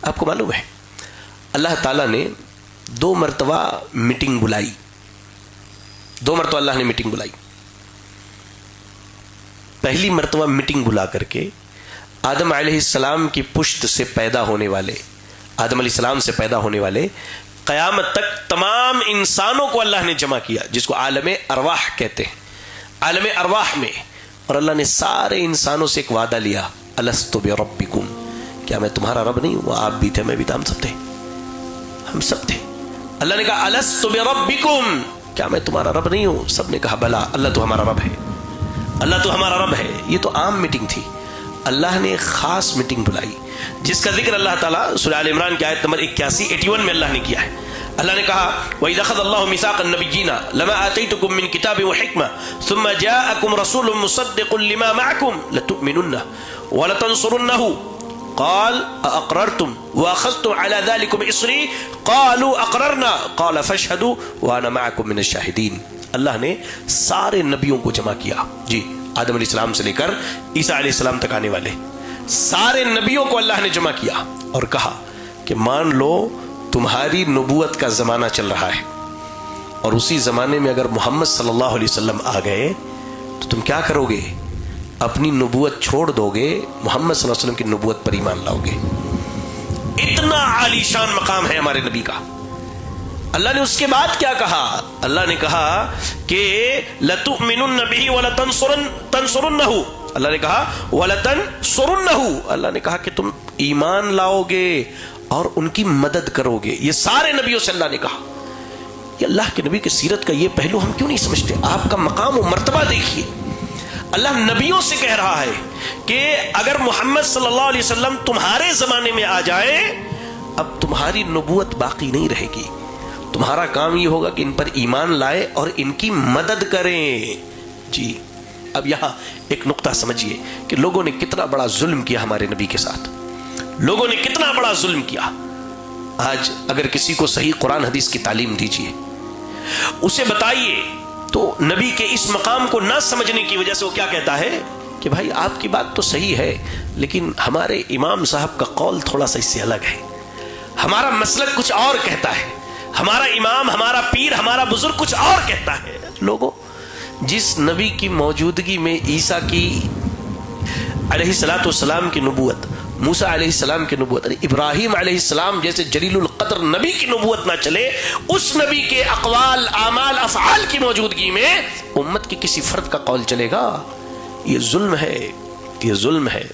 آپ کو معلوم ہے اللہ تعالیٰ نے 2 مرتبہ میٹنگ بلائی، 2 مرتبہ اللہ نے میٹنگ بلائی۔ پہلی مرتبہ میٹنگ بلا کر کے آدم علیہ السلام کی پشت سے پیدا ہونے والے، آدم علیہ السلام سے پیدا ہونے والے قیامت تک تمام انسانوں کو اللہ نے جمع کیا، جس کو عالم ارواح کہتے ہیں، عالم ارواح میں، اور اللہ نے سارے انسانوں سے ایک وعدہ لیا، الست بربکم، کیا میں تمہارا رب نہیں ہوں؟ آپ بھی تھے، میں بھی تھا، ہم سب تھے، ہم سب تھے۔ اللہ نے کہا الست بربکم، کیا میں تمہارا رب نہیں ہوں؟ سب نے کہا بلا، اللہ تو ہمارا رب ہے، اللہ تو ہمارا رب ہے۔ یہ تو عام میٹنگ تھی، اللہ نے ایک خاص میٹنگ بلائی جس کا ذکر اللہ تعالیٰ سورہ آل عمران کی آیت نمبر 81 میں اللہ نے کیا ہے۔ اللہ نے کہا وَإِذْ أَخَذَ اللَّهُ مِيثَاقَ النَّبِيِّينَ لَمَا آتَيْتُكُم مِّن كِتَابٍ وَحِكْمَةٍ ثُمَّ جَاءَكُمْ رَسُولٌ مُّصَدِّقٌ لِّمَا مَعَكُمْ لَتُؤْمِنُنَّ وَلَتَنصُرُنَّهُ قال أأقررتم وأخذتم على ذلكم إصري قالوا أقررنا قال فاشهدوا وأنا معكم من الشاهدين۔ اللہ نے سارے نبیوں کو جمع کیا، جی آدم علیہ السلام سے لے کر عیسیٰ علیہ السلام تک آنے والے سارے نبیوں کو اللہ نے جمع کیا اور کہا کہ مان لو تمہاری نبوت کا زمانہ چل رہا ہے، اور اسی زمانے میں اگر محمد صلی اللہ علیہ وسلم آ گئے تو تم کیا کرو گے؟ اپنی نبوت چھوڑ دو گے، محمد صلی اللہ علیہ وسلم کی نبوت پر ایمان لاؤ گے۔ اتنا عالی شان مقام ہے ہمارے نبی کا۔ اللہ نے اس کے بعد کیا کہا؟ اللہ نے کہا کہ لَتُؤْمِنُنَّ بِهِ وَلَتَنصُرُنَّهُ، اللہ نے کہا وَلَتَنصُرُنَّهُ، اللہ نے کہا کہ تم ایمان لاؤ گے اور ان کی مدد کرو گے۔ یہ سارے نبیوں سے اللہ نے کہا۔ یہ اللہ کے نبی کی سیرت کا یہ پہلو ہم کیوں نہیں سمجھتے؟ آپ کا مقام و مرتبہ دیکھیے، اللہ نبیوں سے کہہ رہا ہے کہ اگر محمد صلی اللہ علیہ وسلم تمہارے زمانے میں آ جائے، اب تمہاری نبوت باقی نہیں رہے گی، تمہارا کام یہ ہوگا کہ ان پر ایمان لائے اور ان کی مدد کریں۔ جی اب یہاں ایک نقطہ سمجھیے کہ لوگوں نے کتنا بڑا ظلم کیا ہمارے نبی کے ساتھ، لوگوں نے کتنا بڑا ظلم کیا۔ آج اگر کسی کو صحیح قرآن حدیث کی تعلیم دیجیے، اسے بتائیے، تو نبی کے اس مقام کو نہ سمجھنے کی وجہ سے وہ کیا کہتا ہے کہ بھائی آپ کی بات تو صحیح ہے، لیکن ہمارے امام صاحب کا قول تھوڑا سا اس سے الگ ہے، ہمارا مسلک کچھ اور کہتا ہے، ہمارا امام، ہمارا پیر، ہمارا بزرگ کچھ اور کہتا ہے۔ لوگوں، جس نبی کی موجودگی میں عیسیٰ کی علیہ السلام کی نبوت، موسیٰ علیہ السلام کی نبوت، ابراہیم علیہ السلام جیسے جلیل القدر نبی کی نبوت نہ چلے، اس نبی کے اقوال، اعمال، افعال کی موجودگی میں امت کے کسی فرد کا قول چلے گا؟ یہ ظلم ہے، یہ ظلم ہے۔